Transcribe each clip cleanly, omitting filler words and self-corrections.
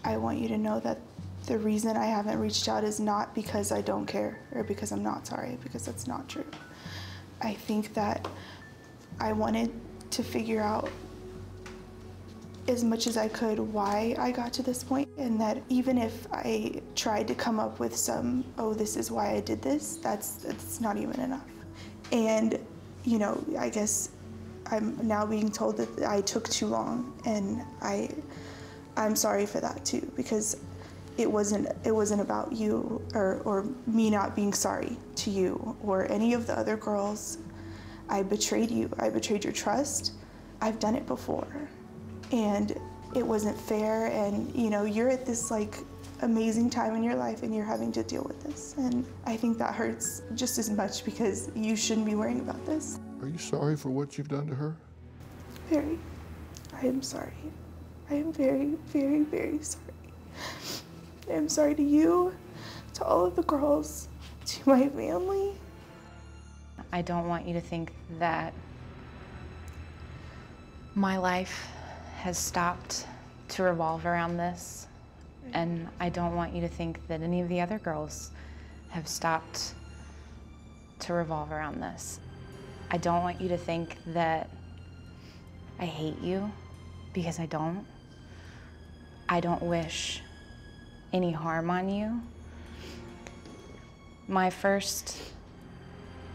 I want you to know that the reason I haven't reached out is not because I don't care or because I'm not sorry, because that's not true. I think that I wanted to figure out as much as I could why I got to this point, and that even if I tried to come up with some, oh, this is why I did this, that's not even enough. And, you know, I guess I'm now being told that I took too long, and I'm sorry for that too, because it wasn't about you or me not being sorry to you or any of the other girls. I betrayed you. I betrayed your trust. I've done it before, and it wasn't fair. And you know, you're at this like amazing time in your life, and you're having to deal with this. And I think that hurts just as much because you shouldn't be worrying about this. Are you sorry for what you've done to her? Very. I am sorry. I am very, very, very sorry. I am sorry to you, to all of the girls, to my family. I don't want you to think that my life has stopped to revolve around this. And I don't want you to think that any of the other girls have stopped to revolve around this. I don't want you to think that I hate you, because I don't. I don't wish any harm on you. My first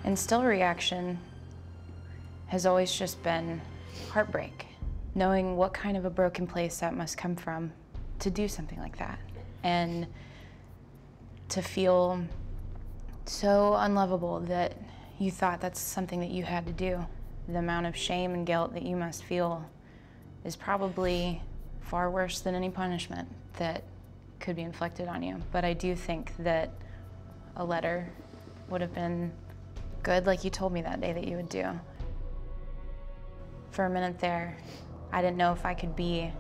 and still reaction has always just been heartbreak, knowing what kind of a broken place that must come from to do something like that, and to feel so unlovable that you thought that's something that you had to do. The amount of shame and guilt that you must feel is probably far worse than any punishment that could be inflicted on you. But I do think that a letter would have been good, like you told me that day that you would do. For a minute there, I didn't know if I could be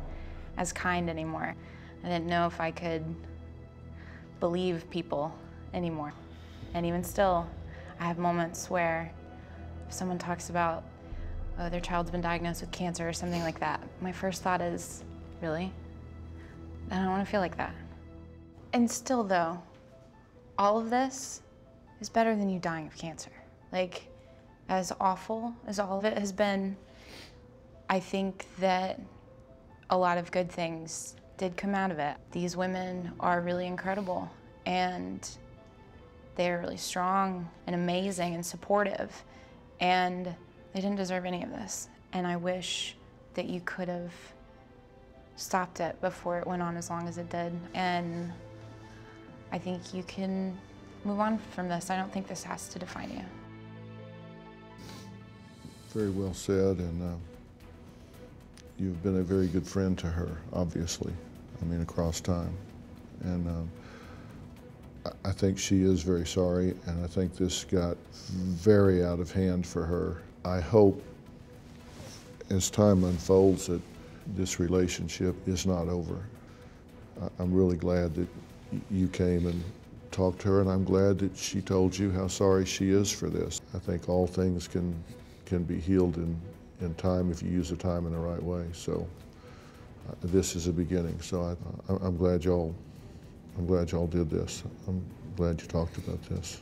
as kind anymore. I didn't know if I could believe people anymore. And even still, I have moments where if someone talks about, oh, their child's been diagnosed with cancer or something like that, my first thought is, really? I don't want to feel like that. And still though, all of this is better than you dying of cancer. Like, as awful as all of it has been, I think that a lot of good things did come out of it. These women are really incredible, and they're really strong and amazing and supportive, and they didn't deserve any of this. And I wish that you could have stopped it before it went on as long as it did. And I think you can move on from this. I don't think this has to define you. Very well said, and you've been a very good friend to her, obviously. I mean, across time. And I think she is very sorry, and I think this got very out of hand for her. I hope as time unfolds that this relationship is not over. I'm really glad that you came and talked to her, and I'm glad that she told you how sorry she is for this. I think all things can be healed in time if you use the time in the right way. So this is a beginning. So I'm glad y'all did this. I'm glad you talked about this.